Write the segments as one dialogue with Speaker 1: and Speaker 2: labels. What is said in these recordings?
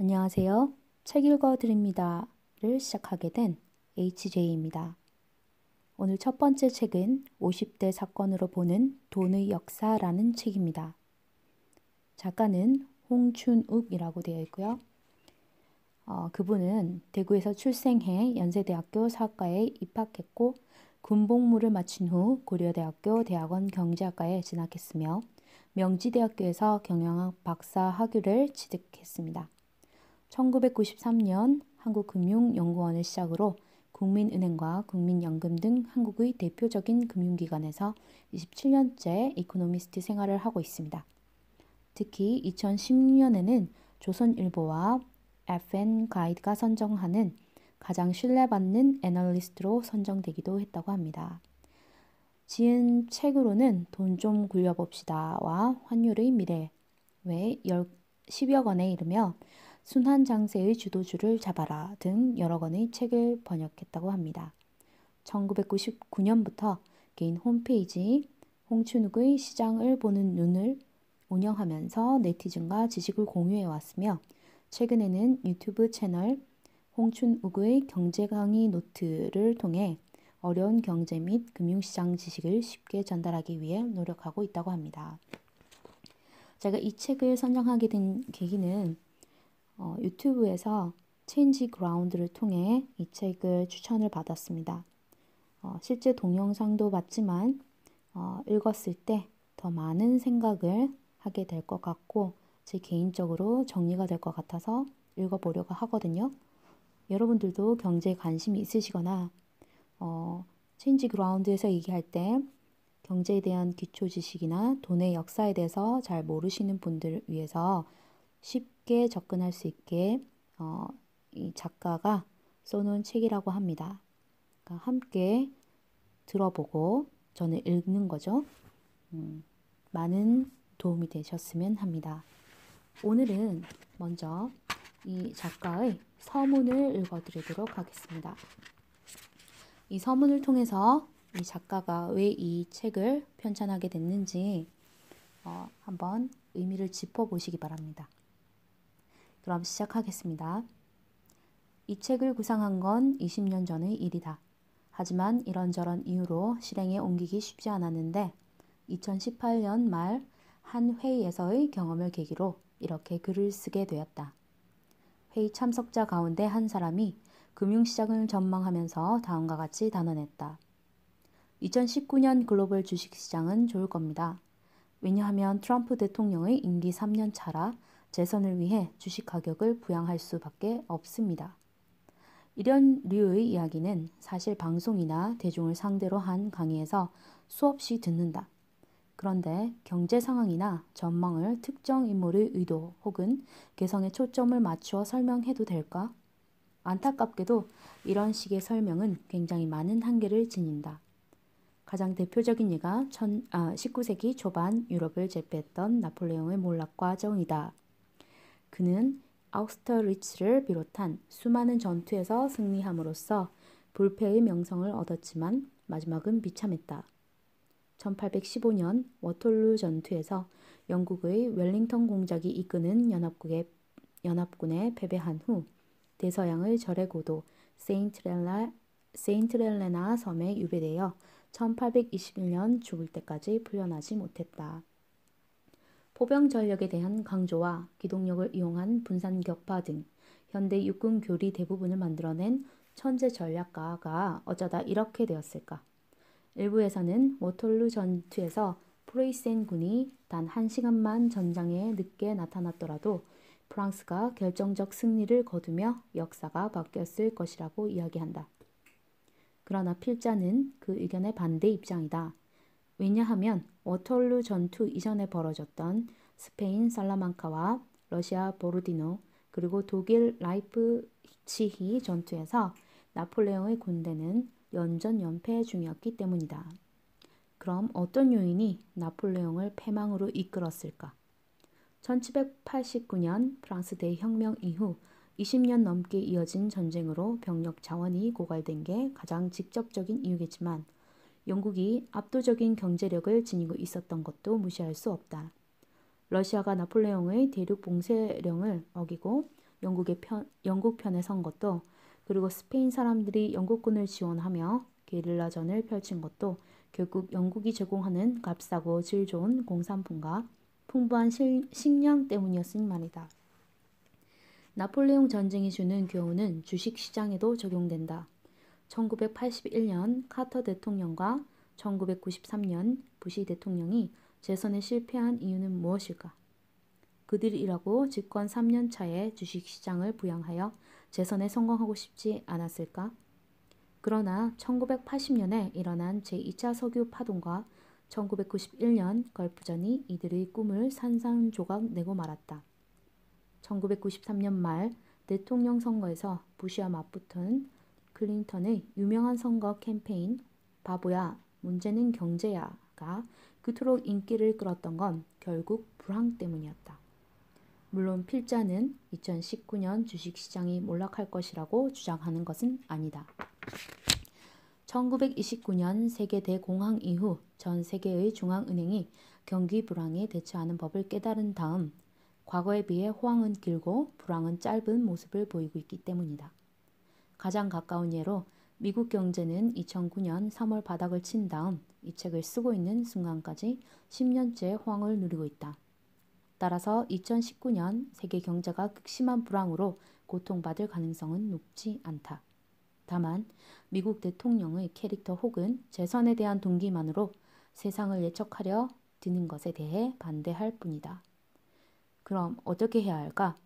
Speaker 1: 안녕하세요. 책 읽어드립니다를 시작하게 된 HJ입니다. 오늘 첫 번째 책은 50대 사건으로 보는 돈의 역사라는 책입니다. 작가는 홍춘욱이라고 되어 있고요. 그분은 대구에서 출생해 연세대학교 사학과에 입학했고 군복무를 마친 후 고려대학교 대학원 경제학과에 진학했으며 명지대학교에서 경영학 박사 학위를 취득했습니다. 1993년 한국금융연구원을 시작으로 국민은행과 국민연금 등 한국의 대표적인 금융기관에서 27년째 이코노미스트 생활을 하고 있습니다. 특히 2016년에는 조선일보와 FN 가이드가 선정하는 가장 신뢰받는 애널리스트로 선정되기도 했다고 합니다. 지은 책으로는 돈 좀 굴려봅시다와 환율의 미래 외 10여 권에 이르며 순환 장세의 주도주를 잡아라 등 여러 권의 책을 번역했다고 합니다. 1999년부터 개인 홈페이지 홍춘욱의 시장을 보는 눈을 운영하면서 네티즌과 지식을 공유해 왔으며 최근에는 유튜브 채널 홍춘욱의 경제 강의 노트를 통해 어려운 경제 및 금융시장 지식을 쉽게 전달하기 위해 노력하고 있다고 합니다. 제가 이 책을 선정하게 된 계기는 유튜브에서 체인지 그라운드를 통해 이 책을 추천을 받았습니다. 실제 동영상도 봤지만 읽었을 때 더 많은 생각을 하게 될 것 같고 제 개인적으로 정리가 될 것 같아서 읽어보려고 하거든요. 여러분들도 경제에 관심이 있으시거나 체인지 그라운드에서 얘기할 때 경제에 대한 기초 지식이나 돈의 역사에 대해서 잘 모르시는 분들을 위해서 쉽게 접근할 수 있게 이 작가가 써놓은 책이라고 합니다. 그러니까 함께 들어보고 저는 읽는 거죠. 많은 도움이 되셨으면 합니다. 오늘은 먼저 이 작가의 서문을 읽어드리도록 하겠습니다. 이 서문을 통해서 이 작가가 왜 이 책을 편찬하게 됐는지 한번 의미를 짚어보시기 바랍니다. 그럼 시작하겠습니다. 이 책을 구상한 건 20년 전의 일이다. 하지만 이런저런 이유로 실행에 옮기기 쉽지 않았는데 2018년 말 한 회의에서의 경험을 계기로 이렇게 글을 쓰게 되었다. 회의 참석자 가운데 한 사람이 금융시장을 전망하면서 다음과 같이 단언했다. 2019년 글로벌 주식시장은 좋을 겁니다. 왜냐하면 트럼프 대통령의 임기 3년 차라 재선을 위해 주식 가격을 부양할 수밖에 없습니다. 이런 류의 이야기는 사실 방송이나 대중을 상대로 한 강의에서 수없이 듣는다. 그런데 경제 상황이나 전망을 특정 인물의 의도 혹은 개성에 초점을 맞추어 설명해도 될까? 안타깝게도 이런 식의 설명은 굉장히 많은 한계를 지닌다. 가장 대표적인 예가 19세기 초반 유럽을 제패했던 나폴레옹의 몰락과 정이다. 그는 아우스터리츠를 비롯한 수많은 전투에서 승리함으로써 불패의 명성을 얻었지만 마지막은 비참했다. 1815년 워털루 전투에서 영국의 웰링턴 공작이 이끄는 연합군에 패배한 후 대서양의 절의 고도 세인트렐레나 섬에 유배되어 1821년 죽을 때까지 풀려나지 못했다. 포병 전력에 대한 강조와 기동력을 이용한 분산 격파 등 현대 육군 교리 대부분을 만들어낸 천재 전략가가 어쩌다 이렇게 되었을까? 일부에서는 워털루 전투에서 프로이센 군이 단 1시간만 전장에 늦게 나타났더라도 프랑스가 결정적 승리를 거두며 역사가 바뀌었을 것이라고 이야기한다. 그러나 필자는 그 의견에 반대 입장이다. 왜냐하면 워털루 전투 이전에 벌어졌던 스페인 살라만카와 러시아 보르디노 그리고 독일 라이프치히 전투에서 나폴레옹의 군대는 연전연패 중이었기 때문이다. 그럼 어떤 요인이 나폴레옹을 패망으로 이끌었을까? 1789년 프랑스 대혁명 이후 20년 넘게 이어진 전쟁으로 병력 자원이 고갈된 게 가장 직접적인 이유겠지만 영국이 압도적인 경제력을 지니고 있었던 것도 무시할 수 없다. 러시아가 나폴레옹의 대륙 봉쇄령을 어기고 영국 편에 선 것도, 그리고 스페인 사람들이 영국군을 지원하며 게릴라전을 펼친 것도 결국 영국이 제공하는 값싸고 질 좋은 공산품과 풍부한 식량 때문이었으니 말이다. 나폴레옹 전쟁이 주는 교훈은 주식시장에도 적용된다. 1981년 카터 대통령과 1993년 부시 대통령이 재선에 실패한 이유는 무엇일까? 그들이라고 집권 3년 차에 주식시장을 부양하여 재선에 성공하고 싶지 않았을까? 그러나 1980년에 일어난 제2차 석유 파동과 1991년 걸프전이 이들의 꿈을 산산조각 내고 말았다. 1993년 말 대통령 선거에서 부시와 맞붙은 클린턴의 유명한 선거 캠페인 바보야, 문제는 경제야가 그토록 인기를 끌었던 건 결국 불황 때문이었다. 물론 필자는 2019년 주식시장이 몰락할 것이라고 주장하는 것은 아니다. 1929년 세계 대공황 이후 전 세계의 중앙은행이 경기 불황에 대처하는 법을 깨달은 다음 과거에 비해 호황은 길고 불황은 짧은 모습을 보이고 있기 때문이다. 가장 가까운 예로 미국 경제는 2009년 3월 바닥을 친 다음 이 책을 쓰고 있는 순간까지 10년째 호황을 누리고 있다. 따라서 2019년 세계 경제가 극심한 불황으로 고통받을 가능성은 높지 않다. 다만 미국 대통령의 캐릭터 혹은 재선에 대한 동기만으로 세상을 예측하려 드는 것에 대해 반대할 뿐이다. 그럼 어떻게 해야 할까?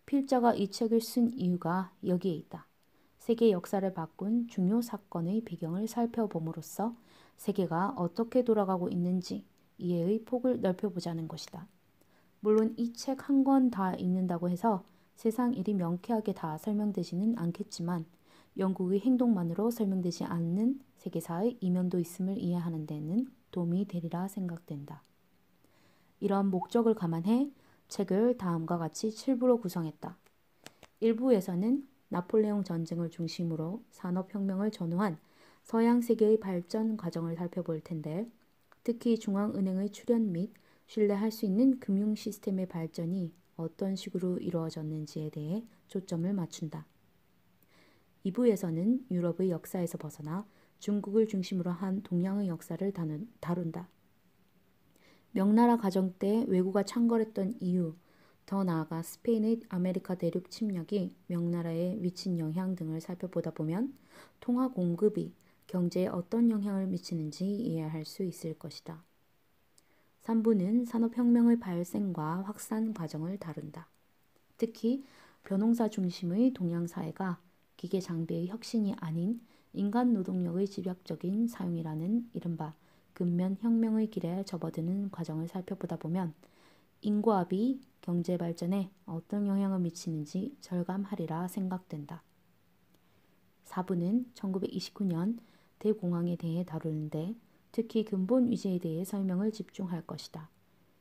Speaker 1: 필자가 이 책을 쓴 이유가 여기에 있다. 세계 역사를 바꾼 중요 사건의 배경을 살펴봄으로써 세계가 어떻게 돌아가고 있는지 이해의 폭을 넓혀보자는 것이다. 물론 이 책 한 권 다 읽는다고 해서 세상 일이 명쾌하게 다 설명되지는 않겠지만 영국의 행동만으로 설명되지 않는 세계사의 이면도 있음을 이해하는 데는 도움이 되리라 생각된다. 이런 목적을 감안해 책을 다음과 같이 7부로 구성했다. 1부에서는 나폴레옹 전쟁을 중심으로 산업혁명을 전후한 서양 세계의 발전 과정을 살펴볼 텐데 특히 중앙은행의 출현 및 신뢰할 수 있는 금융 시스템의 발전이 어떤 식으로 이루어졌는지에 대해 초점을 맞춘다. 2부에서는 유럽의 역사에서 벗어나 중국을 중심으로 한 동양의 역사를 다룬다. 명나라 가정 때 왜구가 창궐했던 이유, 더 나아가 스페인의 아메리카 대륙 침략이 명나라에 미친 영향 등을 살펴보다 보면 통화 공급이 경제에 어떤 영향을 미치는지 이해할 수 있을 것이다. 3부는 산업혁명의 발생과 확산 과정을 다룬다. 특히 벼농사 중심의 동양사회가 기계 장비의 혁신이 아닌 인간 노동력의 집약적인 사용이라는 이른바 근면혁명의 길에 접어드는 과정을 살펴보다 보면 인구합이 경제 발전에 어떤 영향을 미치는지 절감하리라 생각된다. 4부는 1929년 대공황에 대해 다루는데 특히 근본 위제에 대해 설명을 집중할 것이다.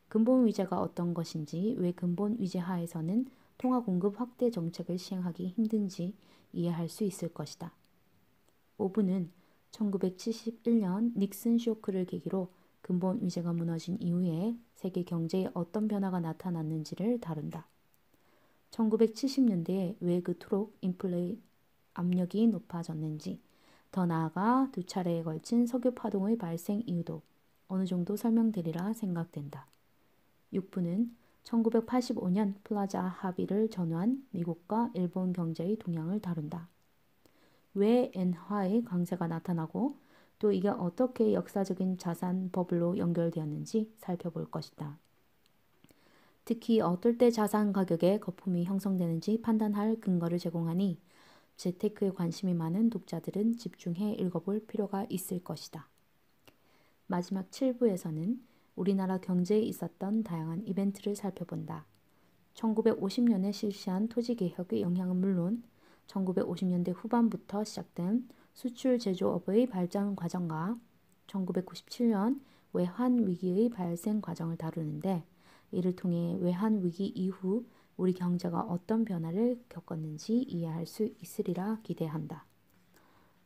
Speaker 1: 근본 위제가 어떤 것인지, 왜 근본 위제 하에서는 통화 공급 확대 정책을 시행하기 힘든지 이해할 수 있을 것이다. 5부는 1971년 닉슨 쇼크를 계기로 근본 위제가 무너진 이후에 세계 경제에 어떤 변화가 나타났는지를 다룬다. 1970년대에 왜 그토록 인플레 압력이 높아졌는지, 더 나아가 두 차례에 걸친 석유 파동의 발생 이유도 어느 정도 설명되리라 생각된다. 6부는 1985년 플라자 합의를 전후한 미국과 일본 경제의 동향을 다룬다. 왜 엔화의 강세가 나타나고 또 이게 어떻게 역사적인 자산 버블로 연결되었는지 살펴볼 것이다. 특히 어떨 때 자산 가격에 거품이 형성되는지 판단할 근거를 제공하니 재테크에 관심이 많은 독자들은 집중해 읽어볼 필요가 있을 것이다. 마지막 7부에서는 우리나라 경제에 있었던 다양한 이벤트를 살펴본다. 1950년에 실시한 토지개혁의 영향은 물론 1950년대 후반부터 시작된 수출 제조업의 발전 과정과 1997년 외환위기의 발생 과정을 다루는데 이를 통해 외환위기 이후 우리 경제가 어떤 변화를 겪었는지 이해할 수 있으리라 기대한다.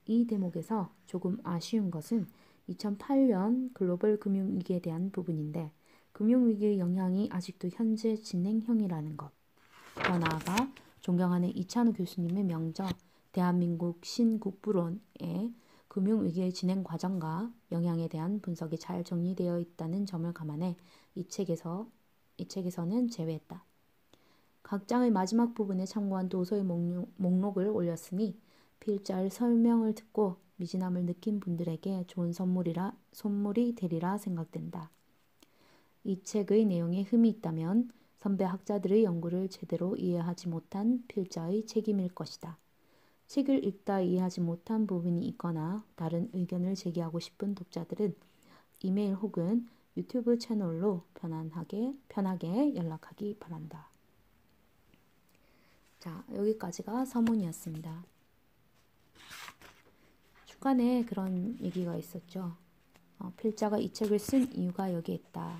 Speaker 1: 이 대목에서 조금 아쉬운 것은 2008년 글로벌 금융위기에 대한 부분인데 금융위기의 영향이 아직도 현재 진행형이라는 것. 더 나아가 존경하는 이찬우 교수님의 명저 대한민국 신국부론의 금융위기의 진행 과정과 영향에 대한 분석이 잘 정리되어 있다는 점을 감안해 이 책에서는 제외했다. 각 장의 마지막 부분에 참고한 도서의 목록을 올렸으니 필자의 설명을 듣고 미진함을 느낀 분들에게 좋은 선물이 되리라 생각된다. 이 책의 내용에 흠이 있다면 선배 학자들의 연구를 제대로 이해하지 못한 필자의 책임일 것이다. 책을 읽다 이해하지 못한 부분이 있거나 다른 의견을 제기하고 싶은 독자들은 이메일 혹은 유튜브 채널로 편하게 연락하기 바란다. 자, 여기까지가 서문이었습니다. 중간에 그런 얘기가 있었죠. 필자가 이 책을 쓴 이유가 여기에 있다.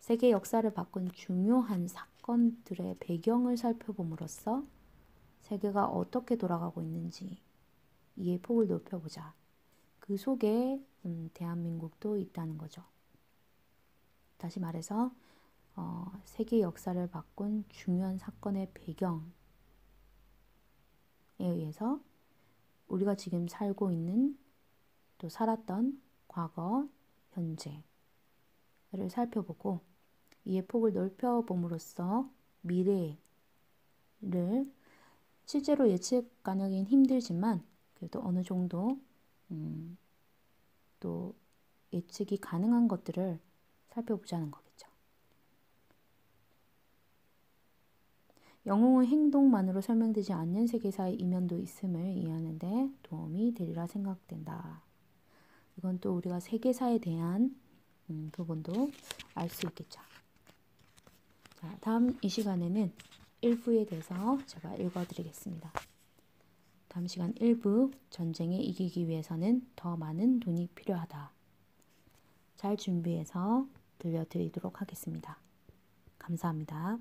Speaker 1: 세계 역사를 바꾼 중요한 사건들의 배경을 살펴봄으로써 세계가 어떻게 돌아가고 있는지 이해 폭을 높여보자. 그 속에 대한민국도 있다는 거죠. 다시 말해서 세계 역사를 바꾼 중요한 사건의 배경에 의해서 우리가 지금 살고 있는 또 살았던 과거, 현재를 살펴보고 이해 폭을 넓혀봄으로써 미래를 실제로 예측하기는 힘들지만 그래도 어느 정도 또 예측이 가능한 것들을 살펴보자는 거겠죠. 영웅의 행동만으로 설명되지 않는 세계사의 이면도 있음을 이해하는 데 도움이 되리라 생각된다. 이건 또 우리가 세계사에 대한 부분도 알 수 있겠죠. 자, 다음 이 시간에는 1부에 대해서 제가 읽어드리겠습니다. 다음 시간 1부, 전쟁에 이기기 위해서는 더 많은 돈이 필요하다. 잘 준비해서 들려드리도록 하겠습니다. 감사합니다.